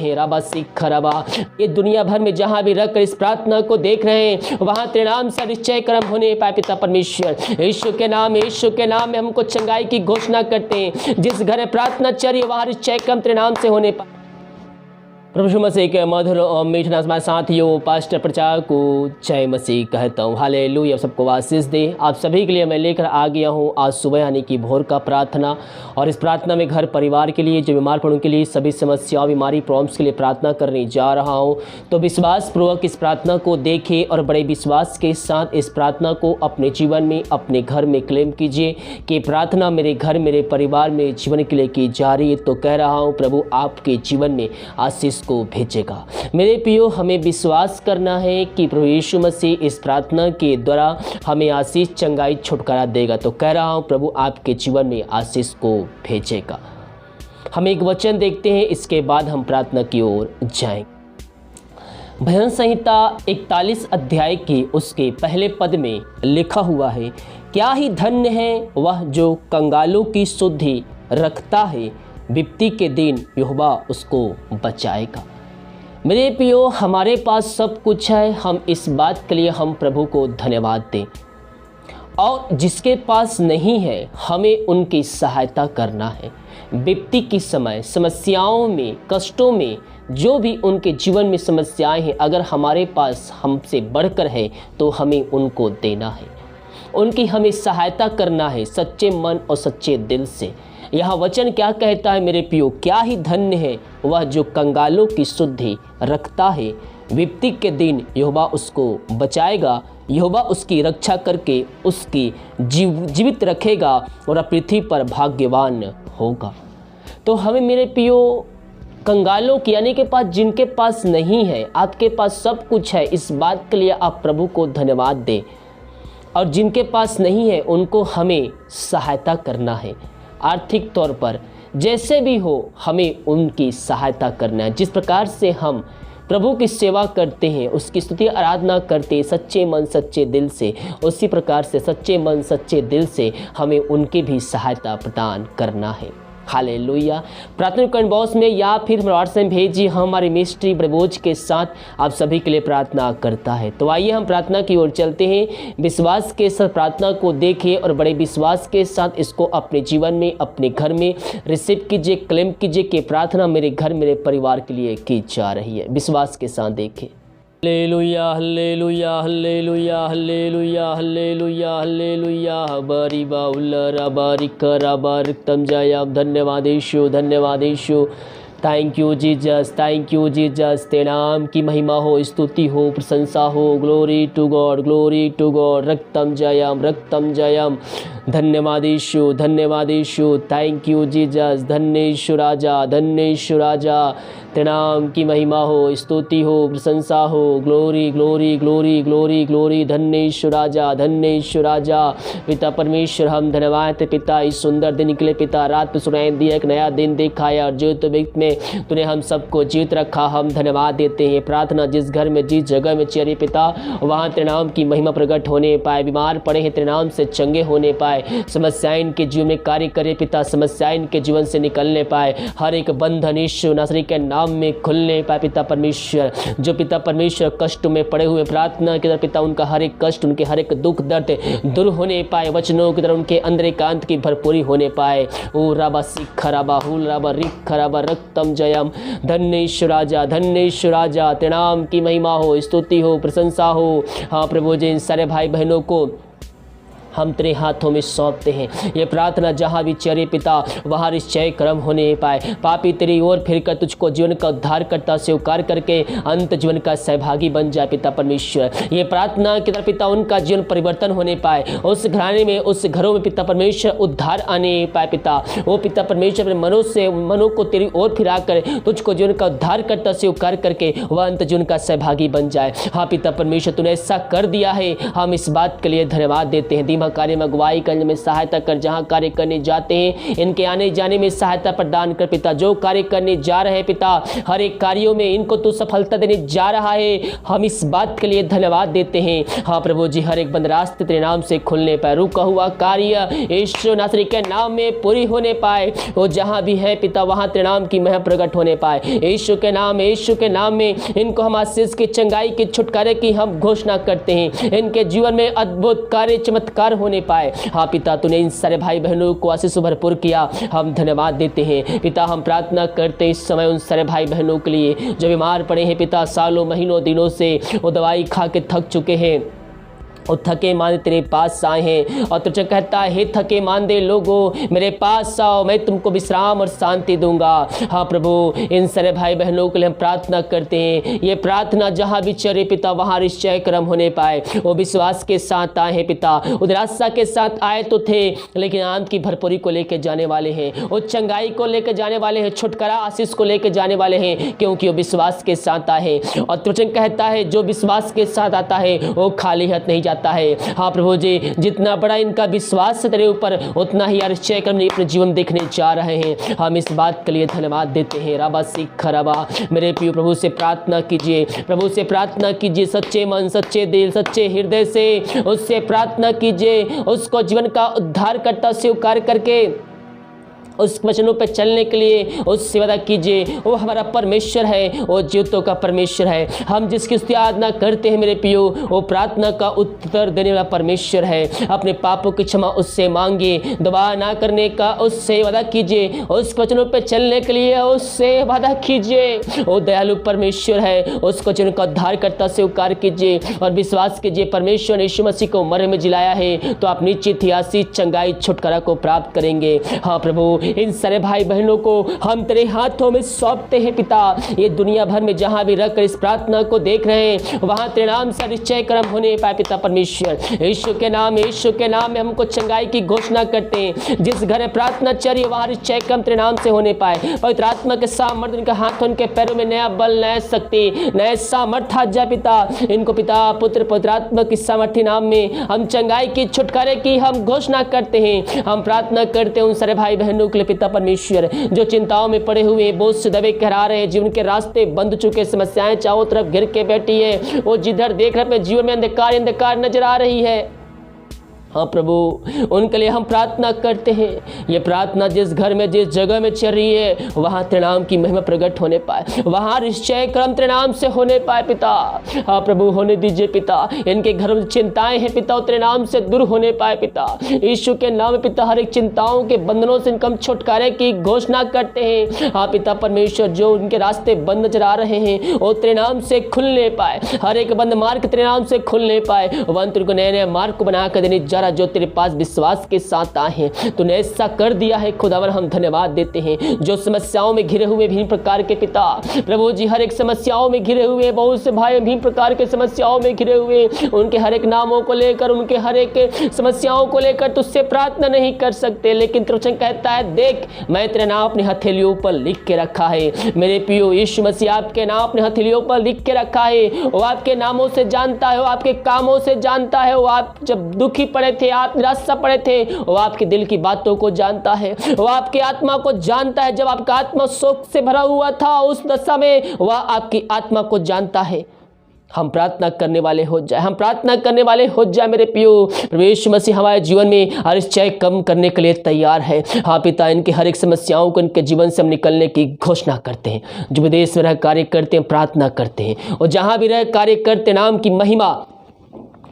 हैं राबा सिख रबा। ये दुनिया भर में जहाँ भी रखकर इस प्रार्थना को देख रहे हैं वहाँ तेरे नाम से निश्चय कर्म होने पाए पिता परमेश्वर। यीशु के नाम में हमको चंगाई की घोषणा करते हैं। जिस घर में प्रार्थना चली वहाँ निश्चय कर्म तेरे नाम से होने पाए। प्रभु यीशु मसीह के मधुर और मीठे नाम से साथियों पास्टर प्रचार को जय मसीह कहता हूँ। हालेलुया। सबको आशीष दे। आप सभी के लिए मैं लेकर आ गया हूँ आज सुबह यानी कि भोर का प्रार्थना। और इस प्रार्थना में घर परिवार के लिए, जो बीमार पड़ों के लिए, सभी समस्याओं बीमारी प्रॉब्लम्स के लिए प्रार्थना करने जा रहा हूँ। तो विश्वास पूर्वक इस प्रार्थना को देखें और बड़े विश्वास के साथ इस प्रार्थना को अपने जीवन में, अपने घर में क्लेम कीजिए कि प्रार्थना मेरे घर, मेरे परिवार में, जीवन के लिए की जा रही है। तो कह रहा हूँ प्रभु आपके जीवन में आशीष को भेजेगा। मेरे प्रियो, हमें विश्वास करना है कि प्रभु यीशु मसीह इस प्रार्थना के द्वारा हमें आशीष, चंगाई, छुटकारा देगा। तो कह रहा हूं प्रभु आपके जीवन में आशीष को भेजेगा। हम एक वचन देखते हैं, इसके बाद हम प्रार्थना की ओर जाएंगे। भजन संहिता 41 अध्याय की उसके पहले पद में लिखा हुआ है, क्या ही धन्य है वह जो कंगालों की शुद्धि रखता है, विपत्ति के दिन यहोवा उसको बचाएगा। मेरे प्रियो, हमारे पास सब कुछ है, हम इस बात के लिए हम प्रभु को धन्यवाद दें। और जिसके पास नहीं है हमें उनकी सहायता करना है। विपत्ति के समय, समस्याओं में, कष्टों में, जो भी उनके जीवन में समस्याएं हैं, अगर हमारे पास हमसे बढ़कर है तो हमें उनको देना है, उनकी हमें सहायता करना है सच्चे मन और सच्चे दिल से। यह वचन क्या कहता है मेरे प्रियो, क्या ही धन्य है वह जो कंगालों की शुद्धि रखता है, विपत्ति के दिन यहोवा उसको बचाएगा। यहोवा उसकी रक्षा करके उसकी जीवित रखेगा और पृथ्वी पर भाग्यवान होगा। तो हमें मेरे प्रियो कंगालों की यानी के पास, जिनके पास नहीं है, आपके पास सब कुछ है, इस बात के लिए आप प्रभु को धन्यवाद दें। और जिनके पास नहीं है उनको हमें सहायता करना है, आर्थिक तौर पर जैसे भी हो हमें उनकी सहायता करना है। जिस प्रकार से हम प्रभु की सेवा करते हैं, उसकी स्तुति आराधना करते हैं सच्चे मन सच्चे दिल से, उसी प्रकार से सच्चे मन सच्चे दिल से हमें उनकी भी सहायता प्रदान करना है। हालेलुया। प्रार्थना कमेंट बॉक्स में या फिर व्हाट्सएप भेजिए, हमारी मिस्ट्री प्रभोज के साथ आप सभी के लिए प्रार्थना करता है। तो आइए हम प्रार्थना की ओर चलते हैं। विश्वास के साथ प्रार्थना को देखें और बड़े विश्वास के साथ इसको अपने जीवन में, अपने घर में रिसीव कीजिए, क्लेम कीजिए कि प्रार्थना मेरे घर, मेरे परिवार के लिए की जा रही है। विश्वास के साथ देखें। हल्लेलुया हल्लेलुया हल्लेलुया हल्लेलुया हल्लेलुया हल्लेलुया हबारी बाउला रबारी कराबारिकतम जयम। धन्यवाद यीशु, धन्यवाद यीशु। Thank you Jesus, thank you Jesus. तेरे नाम की महिमा हो, स्तुति हो, प्रशंसा हो। Glory to God, glory to God. रक्तम जयम, रक्तम जयम। धन्यवाद यीशु, धन्यवाद यीशु। Thank you Jesus. धन्य यीशु राजा, धन्य यीशु राजा। तेरे नाम की महिमा हो, स्तुति हो, प्रशंसा हो। Glory glory glory glory glory. धन्य यीशु राजा, धन्य यीशु राजा। पिता परमेश्वर, हम धन्यवाद है पिता, इस सुंदर दिन के लिए पिता। रात में सुनाई दिया, एक नया दिन दिखाया और जीवित व्यक्ति में तूने हम सबको जीवित रखा। हम धन्यवाद देते हैं। प्रार्थना जिस घर में, जिस जगह में चली पिता, वहाँ तेरे नाम की महिमा प्रकट होने पाए। बीमार पड़े हैं तेरे नाम से चंगे होने पाए। समस्याएं इनके जीवन में कार्य करे पिता, समस्याएं इनके जीवन से निकलने पाए। हर एक बंधन यीशु नासरी के नाम में खुलने पाए पिता परमेश्वर। जो पिता परमेश्वर कष्ट में पड़े हुए, प्रार्थना की तरह पिता उनका हर एक कष्ट, उनके हर एक दुख दर्द दूर होने पाए। वचनों की तरह उनके अंदर एकांत की भरपूरी होने पाए। ओ राबा सिख राबा हुल राबा रिख राबा रक्तम जयम। धन्य यीशु राजा, धन्य यीशु राजा। तेरे नाम की महिमा हो, स्तुति हो, प्रशंसा हो। हाँ प्रभु जी, इन सारे भाई बहनों को हम तेरे हाथों में सौंपते हैं। ये प्रार्थना जहाँ भी चले पिता, वहाँ निश्चय कर्म होने पाए। पापी तेरी ओर फिरकर तुझको जीवन का उद्धार करता स्वीकार करके अंत जीवन का सहभागी बन जाए पिता परमेश्वर। ये प्रार्थना की तरफ पिता उनका जीवन परिवर्तन होने पाए। उस घराने में, उस घरों में पिता परमेश्वर उद्धार आने पाए पिता। वो पिता परमेश्वर अपने मनों को तेरी ओर फिरा कर तुझको जीवन का उद्धार करता स्वीकार करके वह अंत जीवन का सहभागी बन जाए। हाँ पिता परमेश्वर, तूने ऐसा कर दिया है, हम इस बात के लिए धन्यवाद देते हैं। महिमा कार्य में अगुवाई करने में सहायता कर, जहाँ कार्य करने जाते हैं इनके आने जाने में सहायता प्रदान कर पिता। जो कार्य करने जा रहे हैं पिता, हर एक कार्यों में इनको तू सफलता देने जा रहा है, हम इस बात के लिए धन्यवाद देते हैं। हाँ प्रभु जी, हर एक बंद रास्ते तेरे नाम से खुलने पाए, रुका हुआ कार्य यीशु नासरी के नाम में पूरी होने पाए। वो जहाँ भी है पिता वहाँ तेरे नाम की महिमा प्रकट होने पाए। यीशु के नाम में इनको हम आशीष की, चंगाई की, छुटकारे की हम घोषणा करते हैं। इनके जीवन में अद्भुत कार्य चमत्कार होने पाए। हाँ पिता, तूने इन सारे भाई बहनों को आशीष भरपूर किया, हम धन्यवाद देते हैं पिता। हम प्रार्थना करते इस समय उन सारे भाई बहनों के लिए जो बीमार पड़े हैं पिता, सालों महीनों दिनों से वो दवाई खा के थक चुके हैं और थके मांदे तेरे पास आए हैं। और तुझे कहता है, हे थके मांदे लोगों मेरे पास आओ, मैं तुमको विश्राम और शांति दूंगा। हाँ प्रभु, इन सारे भाई बहनों के लिए हम प्रार्थना करते हैं। ये प्रार्थना जहाँ भी चले पिता वहाँ निश्चय कर्म होने पाए। वो विश्वास के साथ आए हैं पिता, उधर आशा के साथ आए तो थे, लेकिन आनंद की भरपूरी को लेकर जाने वाले हैं, वो चंगाई को लेकर जाने वाले हैं, छुटकारा आशीष को लेकर जाने वाले हैं, क्योंकि वो विश्वास के साथ आए हैं। और तुझे कहता है, जो विश्वास के साथ आता है वो खाली हाथ नहीं जाता है। हाँ प्रभु जी, जितना बड़ा इनका विश्वास है तेरे ऊपर, उतना ही आश्चर्य कर्म अपने जीवन देखने जा रहे हैं। हम इस बात के लिए धन्यवाद देते हैं। राबा सिख रबा, मेरे प्रिय प्रभु से प्रार्थना कीजिए, प्रभु से प्रार्थना कीजिए, सच्चे मन, सच्चे दिल, सच्चे हृदय से उससे प्रार्थना कीजिए। उसको जीवन का उद्धार करता स्वीकार करके उस वचनों पर चलने के लिए उससे वादा कीजिए। वो हमारा परमेश्वर है, वो जीवतों का परमेश्वर है। हम जिसकी स्तुति आराधना करते हैं मेरे प्रियो, वो प्रार्थना का उत्तर देने वाला परमेश्वर है। अपने पापों की क्षमा उससे मांगिए, दवा ना करने का उससे वादा कीजिए, उस वचनों पर चलने के लिए उससे वादा कीजिए। वो दयालु परमेश्वर है, उसको वचन का उद्धार करता स्वीकार कीजिए और विश्वास कीजिए परमेश्वर ने यीशु मसीह को मरे में जिलाया है, तो आप निश्चित ही आशीष, चंगाई, छुटकारा को प्राप्त करेंगे। हाँ प्रभु, इन सारे भाई बहनों को हम तेरे हाथों में सौंपते हैं पिता। ये दुनिया भर में जहां भी रहकर इस प्रार्थना को देख रहे हैं, वहां तेरे नाम से निश्चय कर्म होने पाए पिता परमेश्वर। यीशु के नाम में हमको चंगाई की घोषणा करते हैं। जिस घर में प्रार्थना चली वहां निश्चय कर्म तेरे नाम से होने पाए। पवित्र आत्मा के सामर्थ्य इनके हाथों, इनके पैरों में नया बल, नया शक्ति, नया सामर्थ्य आ जा पिता। इनको पिता, पुत्र, पवित्र आत्मा की सामर्थ्य नाम में हम चंगाई की, छुटकारे की हम घोषणा करते हैं। हम प्रार्थना करते हैं उन सारे भाई बहनों के लिए पिता परमेश्वर, जो चिंताओं में पड़े हुए, बोझ से दबे कहरा रहे हैं, जीवन के रास्ते बंद चुके, समस्याएं चारों तरफ घिर के बैठी है, वो जिधर देख रहे अपने जीवन में अंधकार नजर आ रही है। हाँ प्रभु, उनके लिए हम प्रार्थना करते हैं। ये प्रार्थना जिस घर में, जिस जगह में चल रही है, वहाँ तेरे नाम की महिमा प्रकट होने पाए, वहाँ निश्चय कर्म तेरे नाम से होने पाए पिता। हाँ प्रभु, होने दीजिए पिता। इनके घर में चिंताएं हैं पिता, तेरे नाम से दूर होने पाए पिता। यीशु के नाम में पिता, हर एक चिंताओं के बंधनों से इनका छुटकारे की घोषणा करते हैं। हाँ पिता परमेश्वर, जो उनके रास्ते बंद नजर आ रहे हैं वो तेरे नाम से खुलने पाए, हर एक बंद मार्ग तेरे नाम से खुलने पाए। वन तुमको नए नए मार्ग को बना कर देने जो तेरे पास विश्वास के साथ आए हैं, तूने ऐसा कर दिया है खुदावन, हम धन्यवाद देते हैं। जो समस्याओं में घिरे हुए विभिन्न प्रकार के पिता प्रभु जी, हर एक समस्याओं में घिरे हुए, बहुत से भाई विभिन्न प्रकार के समस्याओं में घिरे हुए, उनके हर एक नामों को लेकर, उनके हर एक समस्याओं को लेकर तुझसे प्रार्थना नहीं कर सकते, लेकिन तू कहता है, देख मैं तेरा नाम अपनी हथेलियों पर लिख के रखा है। मेरे प्रियो, यीशु मसीह आपके नाम अपनी हथेलियों पर लिख के रखा है। वो आपके नामों से जानता है, वो आपके कामों से जानता है। वो आप जब दुखी पड़े थे, आप निराशा पड़े थे, वो आपके दिल की बातों को जानता है, वो आपकी आत्मा को जानता है। जब आपका आत्मा शोक से भरा हुआ था उस दशा में, वह आपकी आत्मा को जानता है। हम प्रार्थना करने वाले हो जाए, हम प्रार्थना करने वाले हो जाए मेरे प्रियो। परमेश्वर मसीह हमारे जीवन में अनिश्चय कम करने के लिए तैयार है। हाँ पिता, इनकी हर एक समस्याओं को इनके जीवन से हम निकलने की घोषणा करते हैं। जो विदेश में रह कार्य करते हैं, प्रार्थना करते हैं, और जहाँ भी रह कार्य करते, नाम की महिमा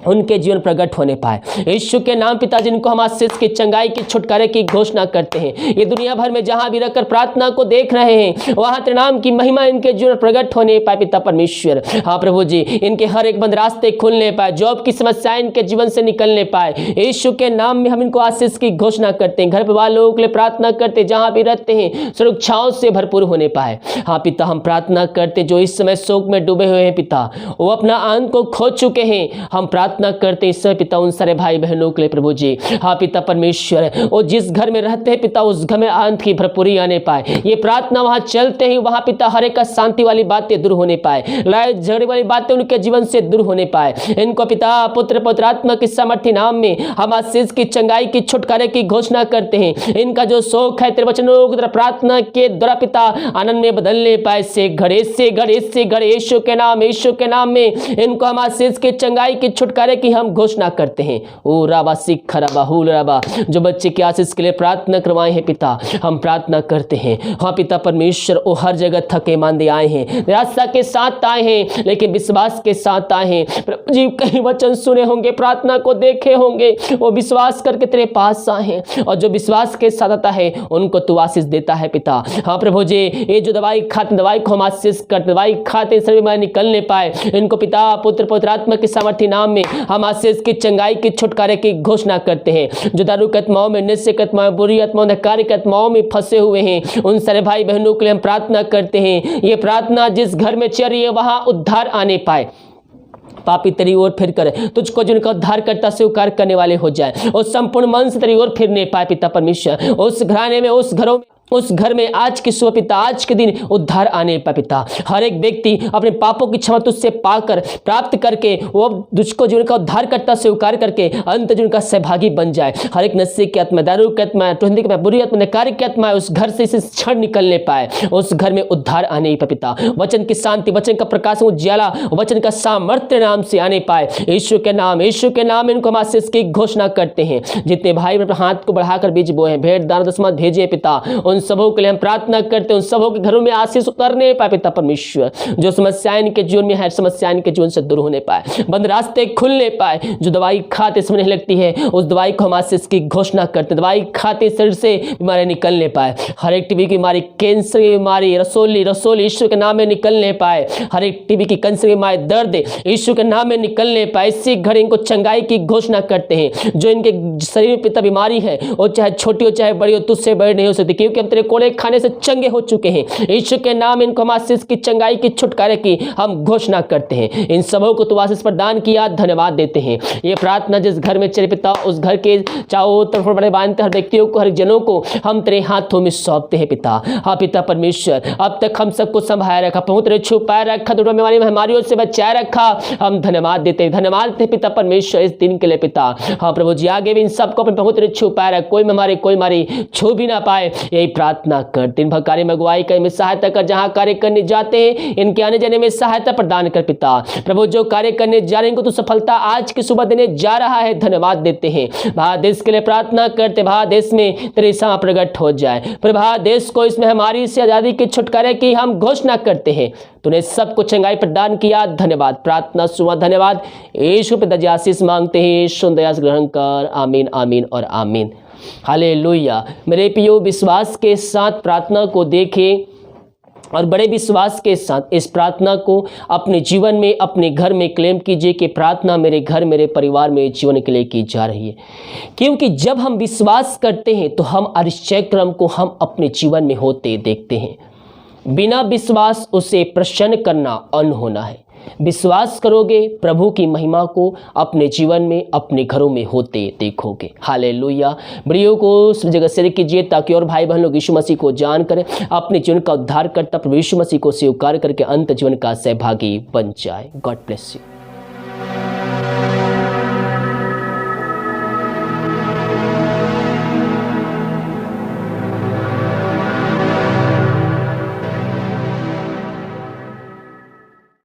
उनके जीवन प्रकट होने पाए। यीशु के नाम पिता, जिनको हम आशीष की, चंगाई की, छुटकारे की घोषणा करते हैं। ये दुनिया भर में जहां भी रहकर प्रार्थना को देख रहे हैं, वहां तेरे नाम की महिमा इनके जीवन प्रकट होने पाए पिता परमेश्वर। हाँ प्रभु जी, इनके हर एक बंद रास्ते खुलने पाए, जॉब की समस्याएं इनके जीवन से निकलने पाए। यीशु के नाम में हम इनको आशीष की घोषणा करते हैं। घर परिवार लोगों के लिए प्रार्थना करते, जहां भी रहते हैं सुरक्षाओं से भरपूर होने पाए। हाँ पिता, हम प्रार्थना करते जो इस समय शोक में डूबे हुए हैं पिता, वो अपना आनंद को खो चुके हैं। हम प्रार्थना करते हैं इस समय पिता उन सारे भाई बहनों के लिए प्रभु जी। हाँ पिता परमेश्वर, वो जिस घर में रहते हैं पिता उस घर में आनंद की भरपूरी आने पाए। ये प्रार्थना वहां चलते ही वहां पिता हर एक का शांति वाली बातें दूर होने पाए, लड़ाई झगड़े वाली बातें उनके जीवन से दूर होने पाए। इनको पिता पुत्र पवित्र आत्मा के सामर्थ्य नाम में हम आशीष की, चंगाई की, छुटकारे की घोषणा करते हैं। इनका जो शौक है तेरे वचनों की तरह प्रार्थना के द्वारा पिता आनंद में बदलने पाए। से घड़े से घड़े से घड़े यीशु के नाम, यीशु के नाम में इनको हम आशीष के, चंगाई की, छुटकारे की हम घोषणा करते हैं। ओ राबा सिख रबा हुल रबा, जो बच्चे की आशीष के लिए प्रार्थना करवाए हैं पिता, हम प्रार्थना करते हैं। हाँ पिता परमेश्वर, वो हर जगह थके मांदे आए हैं, निराशा के साथ आए हैं, लेकिन विश्वास के साथ आए हैं। प्रभु जी कई वचन सुने होंगे, प्रार्थना को देखे होंगे, वो विश्वास करके तेरे पास आए हैं, और जो विश्वास के साथ आता है उनको तू आशीष देता है पिता। हाँ प्रभु जी, ये जो दवाई खाते, दवाई को हम आशीष करते, दवाई खाते शरीर में निकलने पाए, इनको पिता पुत्र पवित्र आत्मा के सामर्थ्य नाम में हम आशीष की, चंगाई की, छुटकारे की घोषणा करते हैं। जो दारू की आत्माओं में, नशे की आत्माओं, बुरी आत्माओं, कार्य की आत्माओं में फंसे हुए हैं, उन सारे भाई बहनों के लिए हम प्रार्थना करते हैं। ये प्रार्थना जिस घर में चल रही है वहां उद्धार आने पाए। पापी तेरी ओर फिर कर तुझको जिनका उद्धार करता स्वीकार करने वाले हो जाए, और संपूर्ण मन से तेरी ओर फिरने पाए पिता परमेश्वर। उस घराने में, उस घरों में, उस घर में आज के सुबह पिता, आज के दिन उद्धार आने पर पिता, हर एक व्यक्ति अपने पापों की क्षमा तुझसे पाकर, प्राप्त करके, वो तुझको जीवन का उद्धार करता स्वीकार करके अंत जीवन का सहभागी बन जाए। हर एक नशे की आत्मा, दारू की आत्मा, टुहंदी की आत्मा, बुरी आत्मा, नकारी की आत्मा उस घर से इस क्षण निकलने पाए, उस घर में उद्धार आने पर पिता, वचन की शांति, वचन का प्रकाश, उज्याला, वचन का सामर्थ्य नाम से आने पाए। यीशु के नाम, यीशु के नाम इनको हम आशीष की घोषणा करते हैं। जितने भाई अपने हाथ को बढ़ाकर बीज बोए हैं, भेंट दान दशमांश भेजे पिता, उन सबों के लिए हम प्रार्थना करते हैं। उन सबों के घरों में आशीष उतरने पाए पिता परमेश्वर। जो समस्याएं इनके जीवन में है, समस्याएं इनके जीवन से दूर होने पाए, बंद रास्ते खुलने पाए। जो दवाई खाते समय नहीं लगती है, उस दवाई को हम आशीष की घोषणा करते हैं। दवाई खाते शरीर से बीमारी निकलने पाए। हर एक टीबी की बीमारी, कैंसर की बीमारी, रसोली यीशु के नाम में निकलने पाए। हर एक टीबी की, कैंसर की बीमारी, दर्द यीशु के नाम में निकलने पाए। इसी घड़ी इनको चंगाई की घोषणा करते हैं। जो इनके शरीर में पिता बीमारी है, वो चाहे छोटी हो चाहे बड़ी हो, तुझसे बड़ी नहीं हो सकती, क्योंकि हम तेरे कोड़े खाने से चंगे हो चुके हैं। यीशु के नाम इनको हम आशीष की, चंगाई की, छुटकारे की हम घोषणा करते हैं। इन सबों को तू आशीष प्रदान किया, धन्यवाद देते हैं। ये प्रार्थना जिस घर में चले पिता, उस घर के चारों तरफ बड़े बांधते हर व्यक्तियों को, हर जनों को हम तेरे हाथों में सौंपते हैं पिता। हाँ पिता परमेश्वर, अब तक हम सबको संभाया रखा, पहुंच छुपाया रखा, दुर्गा बीमारियों से बचाया रखा, हम धन्यवाद देते हैं। धन्यवाद देते पिता परमेश्वर इस दिन के लिए पिता। हाँ प्रभु जी, आगे भी इन सबको अपने पहुंच छुपाया रख, कोई बीमारी, कोई बीमारी छू भी ना पाए, यही प्रार्थना कर। दिन भर कार्य में अगुवाई कर, में सहायता कर, जहां कार्य करने जाते हैं इनके आने जाने में सहायता प्रदान कर पिता। प्रभु जो कार्य करने जा रहे हैं इनको तू सफलता आज की सुबह देने जा रहा है, धन्यवाद देते हैं। भारत देश के लिए प्रार्थना करते, भारत देश में तेरी समा प्रकट हो जाए। भारत देश को इसमें हमारी से आजादी के छुटकारे की हम घोषणा करते हैं। तूने सबको चंगाई प्रदान किया, धन्यवाद। प्रार्थना सुना, धन्यवाद। यीशु पे आशीष मांगते हैं, यीशु दया से ग्रहण कर। आमीन, आमीन और आमीन। हालेलुया। मेरे प्रियो, विश्वास के साथ प्रार्थना को देखें और बड़े विश्वास के साथ इस प्रार्थना को अपने जीवन में, अपने घर में क्लेम कीजिए कि प्रार्थना मेरे घर, मेरे परिवार, मेरे जीवन के लिए की जा रही है। क्योंकि जब हम विश्वास करते हैं तो हम आश्चर्य क्रम को हम अपने जीवन में होते देखते हैं। बिना विश्वास उसे प्रसन्न करना अनहोना है। विश्वास करोगे, प्रभु की महिमा को अपने जीवन में, अपने घरों में होते देखोगे। हालेलुया। वीडियो को उस जगह शेयर कीजिए ताकि और भाई बहन लोग यीशु मसीह को जान कर अपने जीवन का उद्धार करता प्रभु यीशु मसीह को स्वीकार करके अंत जीवन का सहभागी बन जाए। God bless you.